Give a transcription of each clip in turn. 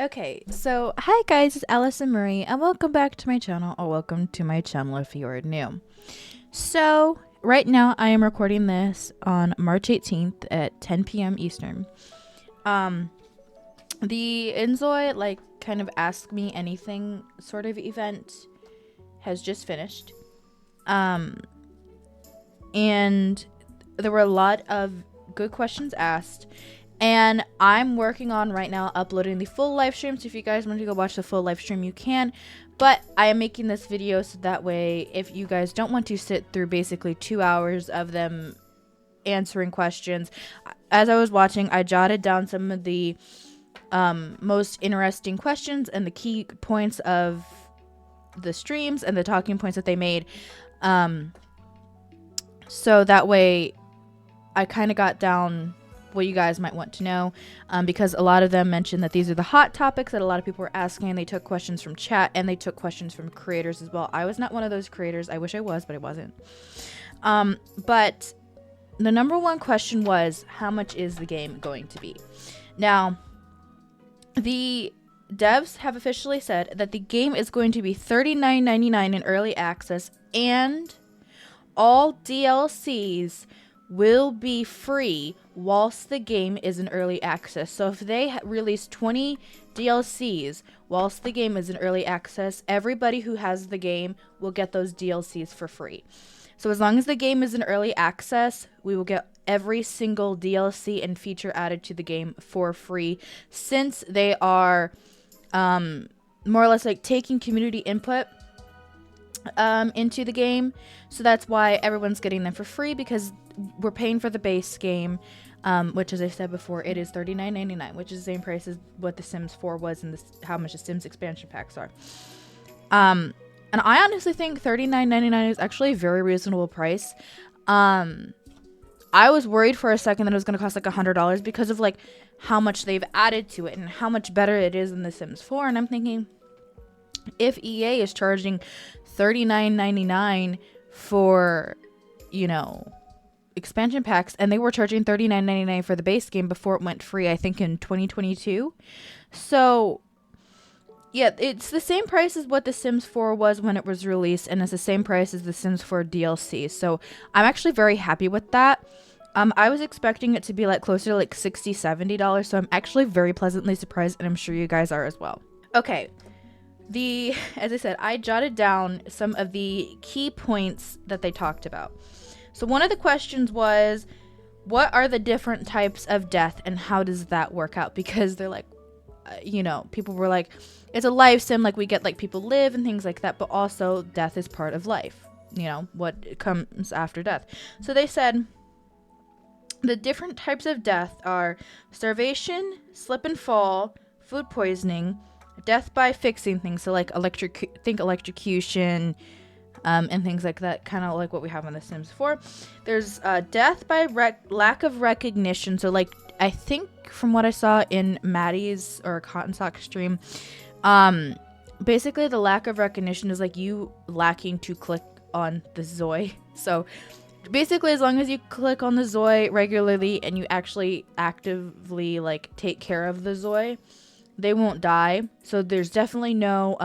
Okay, so hi guys, it's Allison Marie, and welcome back to my channel, or welcome to my channel if you're new. So, right now I am recording this on March 18th at 10 p.m. Eastern. The inZOI, kind of Ask Me Anything sort of event has just finished. And there were a lot of good questions asked. And I'm working on right now uploading the full live stream. So if you guys want to go watch the full live stream, you can. But I am making this video so that way, if you guys don't want to sit through basically 2 hours of them answering questions, as I was watching, I jotted down some of the most interesting questions and the key points of the streams and the talking points that they made. So that way, I kind of got down what you guys might want to know, because a lot of them mentioned that these are the hot topics that a lot of people were asking, and they took questions from chat and they took questions from creators as well. I was not one of those creators. I wish I was, but I wasn't. But the number one question was, how much is the game going to be? Now, the devs have officially said that the game is going to be $39.99 in early access, and all DLCs will be free whilst the game is in early access. So if they release 20 DLCs whilst the game is in early access, everybody who has the game will get those DLCs for free. So as long as the game is in early access, we will get every single DLC and feature added to the game for free, since they are more or less taking community input into the game. So that's why everyone's getting them for free, because we're paying for the base game, which, as I said before, it is $39.99, which is the same price as what the Sims 4 was and how much the Sims expansion packs are. And I honestly think $39.99 is actually a very reasonable price. I was worried for a second that it was going to cost $100 because of how much they've added to it and how much better it is than the Sims 4. And I'm thinking, if EA is charging $39.99 for, expansion packs, and they were charging $39.99 for the base game before it went free, I think in 2022. So yeah, it's the same price as what the Sims 4 was when it was released, and it's the same price as the Sims 4 DLC. So I'm actually very happy with that. I was expecting it to be closer to $60, $70, so I'm actually very pleasantly surprised, and I'm sure you guys are as well. Okay, as I said, I jotted down some of the key points that they talked about. So one of the questions was, what are the different types of death and how does that work out? Because they're people were like, it's a life sim, we get people live and things like that, but also death is part of life, what comes after death. So they said the different types of death are starvation, slip and fall, food poisoning, death by fixing things, so electrocution, and things like that, kind of like what we have on The Sims 4. There's death by lack of recognition. So I think from what I saw in Maddie's or Cotton Sock stream, basically the lack of recognition is you lacking to click on the ZOI. So basically, as long as you click on the ZOI regularly and you actually actively take care of the ZOI, they won't die. So there's definitely no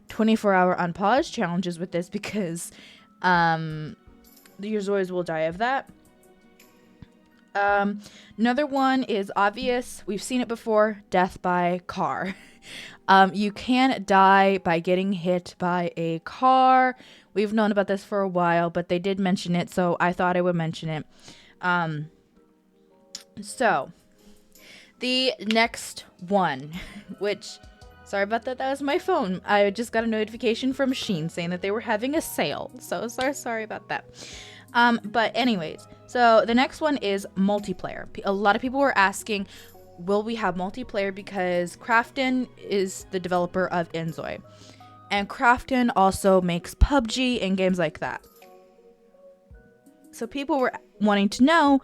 24-hour unpause challenges with this, because your ZOIs will die of that. Another one is obvious. We've seen it before. Death by car. You can die by getting hit by a car. We've known about this for a while, but they did mention it, so I thought I would mention it. So the next one, which, sorry about that, that was my phone. I just got a notification from Shein saying that they were having a sale. So sorry about that. But anyways, so the next one is multiplayer. A lot of people were asking, will we have multiplayer? Because Krafton is the developer of inZOI. And Krafton also makes PUBG and games like that. So people were wanting to know,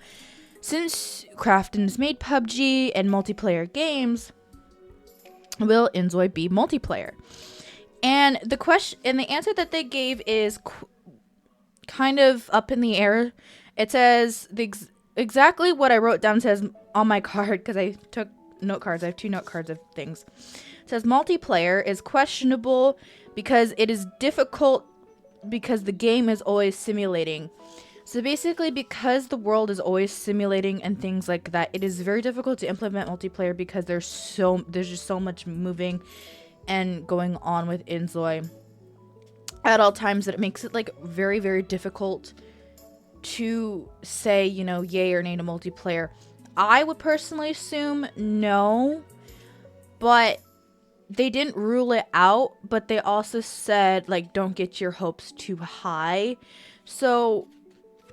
since Krafton's made PUBG and multiplayer games, will inZOI be multiplayer? And the answer that they gave is kind of up in the air. It says exactly what I wrote down says on my card, because I took note cards. I have 2 note cards of things. It says multiplayer is questionable because it is difficult because the game is always simulating. So basically, because the world is always simulating and things like that, it is very difficult to implement multiplayer because there's just so much moving and going on with inZOI at all times that it makes it like very, very difficult to say, you know, yay or nay to multiplayer. I would personally assume no, but they didn't rule it out, but they also said, like, don't get your hopes too high. So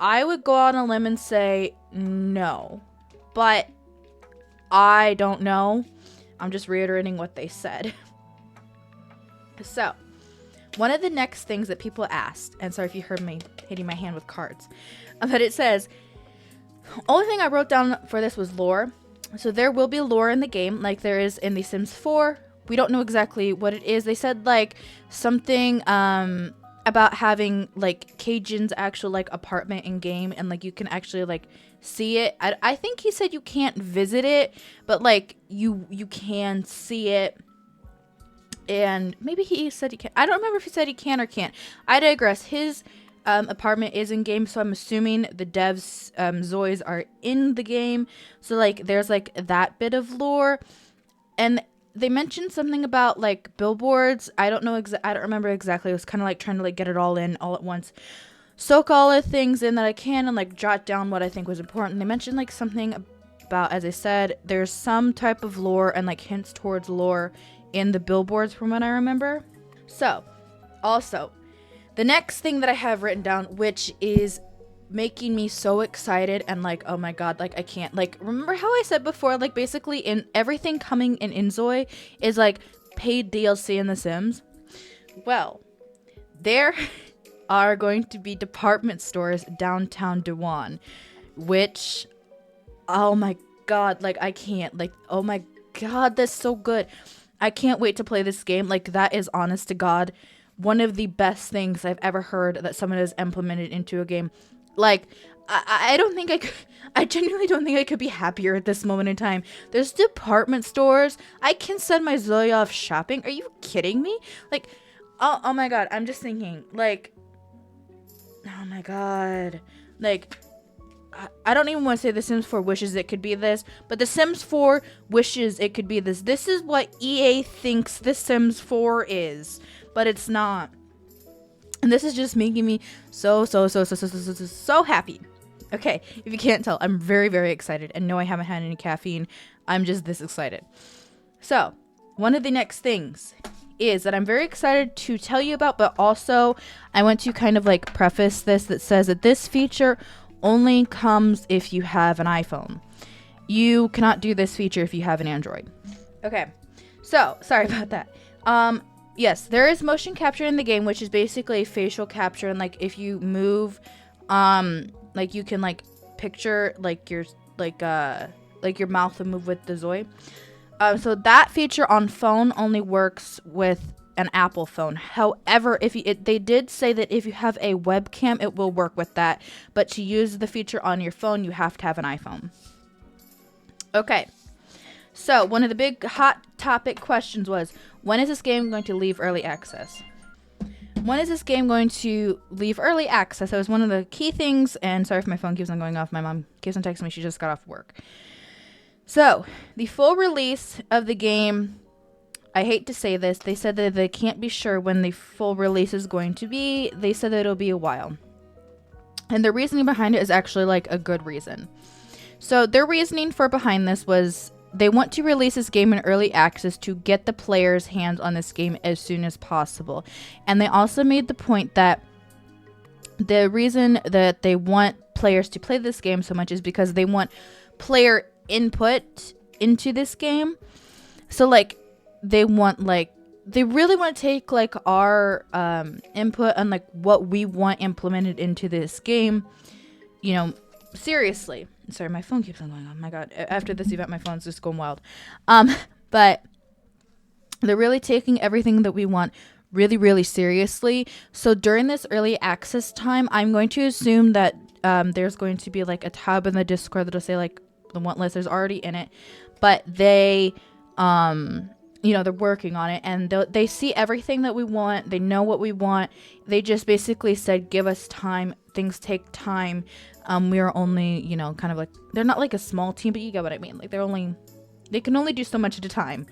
I would go on a limb and say no, but I don't know. I'm just reiterating what they said. So one of the next things that people asked, and sorry if you heard me hitting my hand with cards, but it says, only thing I wrote down for this was lore. So there will be lore in the game like there is in The Sims 4. We don't know exactly what it is. They said like something about having like Cajun's actual like apartment in game, and like you can actually like see it. I think he said you can't visit it, but like you can see it. And maybe he said he can. I don't remember if he said he can or can't. I digress. His apartment is in game, so I'm assuming the devs ZOIs are in the game. So like there's like that bit of lore. And they mentioned something about like billboards. I don't know I don't remember exactly. It was kind of like trying to like get it all in all at once. Soak all the things in that I can and like jot down what I think was important. They mentioned like something about, as I said, there's some type of lore and like hints towards lore in the billboards from what I remember. So also the next thing that I have written down, which is making me so excited and like, oh my god, like I can't, like, remember how I said before, like basically in everything coming in inZOI is like paid DLC in The Sims. Well, there are going to be department stores downtown Dewan, which, oh my god, like I can't, like, oh my god, that's so good. I can't wait to play this game. Like, that is, honest to God, one of the best things I've ever heard that someone has implemented into a game. Like, I don't think I could, I genuinely don't think I could be happier at this moment in time. There's department stores. I can send my Zoe off shopping. Are you kidding me? Like, oh my god, I'm just thinking, like, oh my god. Like, I don't even want to say The Sims 4 wishes it could be this, but The Sims 4 wishes it could be this. This is what EA thinks The Sims 4 is, but it's not. And this is just making me so happy. Okay, if you can't tell, I'm very, very excited. And no, I haven't had any caffeine. I'm just this excited. So, one of the next things is that I'm very excited to tell you about, but also I want to kind of like preface this that says that this feature only comes if you have an iPhone. You cannot do this feature if you have an Android. Okay, so sorry about that. Yes, there is motion capture in the game, which is basically facial capture, and like if you move, like you can like picture like your mouth will move with the Zoe. So that feature on phone only works with an Apple phone. However, if they did say that if you have a webcam, it will work with that. But to use the feature on your phone, you have to have an iPhone. Okay. So one of the big hot topic questions was, when is this game going to leave early access? When is this game going to leave early access? That was one of the key things. And sorry if my phone keeps on going off. My mom keeps on texting me. She just got off work. So the full release of the game, I hate to say this, they said that they can't be sure when the full release is going to be. They said that it'll be a while. And the reasoning behind it is actually like a good reason. So their reasoning for behind this was they want to release this game in early access to get the players' hands on this game as soon as possible. And they also made the point that the reason that they want players to play this game so much is because they want player input into this game. So like, they really want to take like our input on like what we want implemented into this game, you know, seriously. Sorry, my phone keeps on going on. My god, after this event my phone's just going wild. But they're really taking everything that we want really, really seriously. So during this early access time, I'm going to assume that there's going to be like a tab in the Discord that'll say like the want list is already in it. but they, you know, they're working on it, and they see everything that we want. They know what we want. They just basically said, give us time. Things take time. We are only, you know, kind of like, they're not like a small team, but you get what I mean. Like they can only do so much at a time.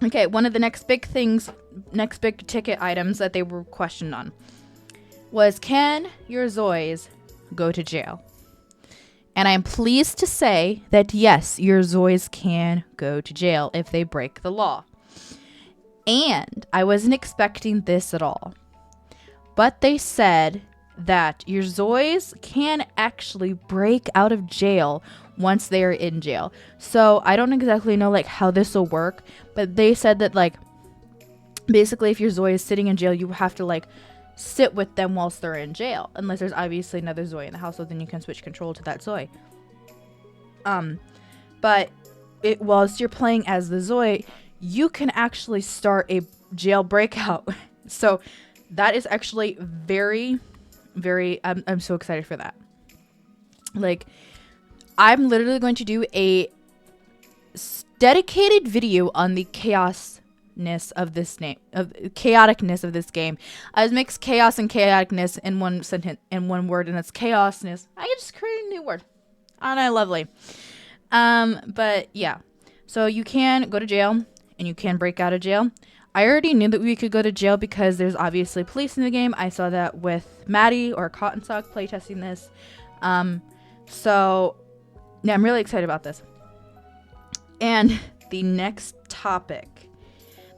Okay, one of the next big ticket items that they were questioned on was, can your ZOIs go to jail? And I am pleased to say that yes, your ZOIs can go to jail if they break the law. And I wasn't expecting this at all. But they said that your ZOIs can actually break out of jail once they are in jail. So I don't exactly know like how this will work, but they said that like basically if your ZOI is sitting in jail, you have to like sit with them whilst they're in jail, unless there's obviously another ZOI in the household, then you can switch control to that ZOI. But whilst you're playing as the ZOI, you can actually start a jail breakout. So that is actually very, very, I'm so excited for that. Like, I'm literally going to do a dedicated video on the chaoticness of this game. I mix chaos and chaoticness in one sentence, in one word, and it's chaosness. I just created a new word. Aren't I lovely? But yeah, so you can go to jail and you can break out of jail. I already knew that we could go to jail because there's obviously police in the game. I saw that with Maddie or Cotton Sock playtesting this. So yeah, I'm really excited about this. And the next topic,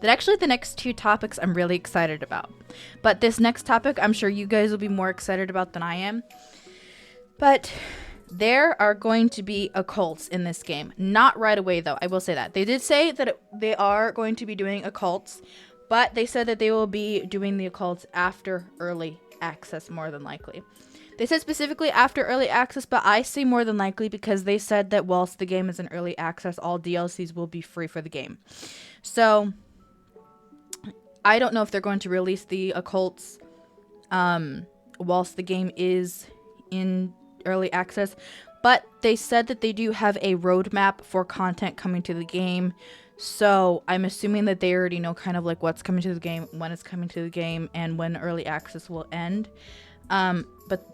the next two topics I'm really excited about. But this next topic, I'm sure you guys will be more excited about than I am. But there are going to be occults in this game. Not right away, though. I will say that. They did say that they are going to be doing occults, but they said that they will be doing the occults after early access, more than likely. They said specifically after early access, but I say more than likely because they said that whilst the game is in early access, all DLCs will be free for the game. So I don't know if they're going to release the occults whilst the game is in early access, but they said that they do have a roadmap for content coming to the game. So I'm assuming that they already know kind of like what's coming to the game, when it's coming to the game, and when early access will end. But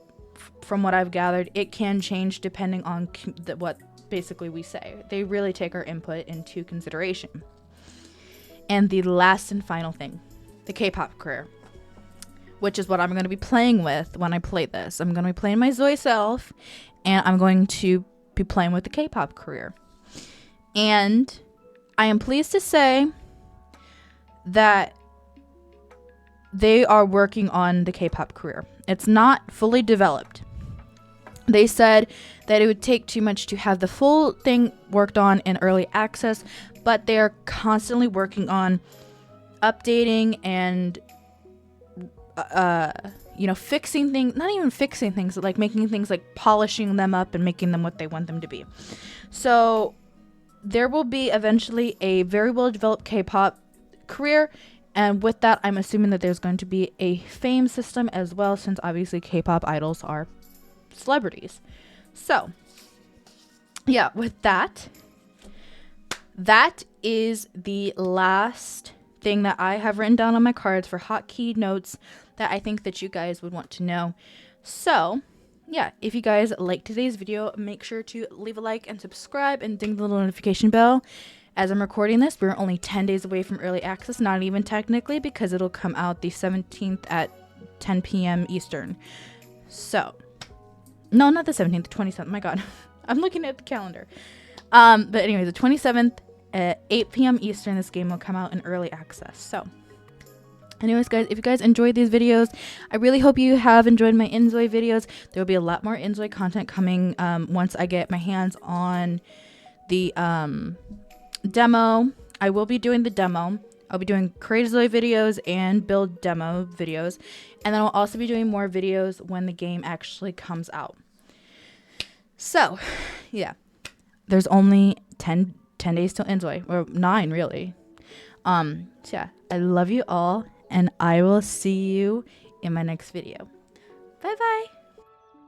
from what I've gathered, it can change depending on what basically we say. They really take our input into consideration. And the last and final thing, the K-pop career, which is what I'm going to be playing with when I play this. I'm going to be playing my ZOI self, and I'm going to be playing with the K-pop career. And I am pleased to say that they are working on the K-pop career. It's not fully developed. They said that it would take too much to have the full thing worked on in early access, but they are constantly working on updating and fixing things, not even fixing things, but like making things, like polishing them up and making them what they want them to be. So there will be eventually a very well developed K-pop career, and with that I'm assuming that there's going to be a fame system as well, since obviously K-pop idols are celebrities. So yeah, with that is the last thing that I have written down on my cards for hotkey notes that I think that you guys would want to know. So yeah, if you guys liked today's video, make sure to leave a like and subscribe and ding the little notification bell. As I'm recording this, we're only 10 days away from early access, not even technically, because it'll come out the 17th at 10 p.m. Eastern. So no, not the 17th, the 27th. My god, I'm looking at the calendar. But anyway, the 27th at 8 p.m. Eastern, this game will come out in early access. So anyways, guys, if you guys enjoyed these videos, I really hope you have enjoyed my inZOI videos. There will be a lot more inZOI content coming once I get my hands on the demo. I will be doing the demo. I'll be doing create ZOI videos and build demo videos, and then I'll also be doing more videos when the game actually comes out. So yeah, there's only 10 days till inZOI, or 9 really. So yeah, I love you all, and I will see you in my next video. Bye bye.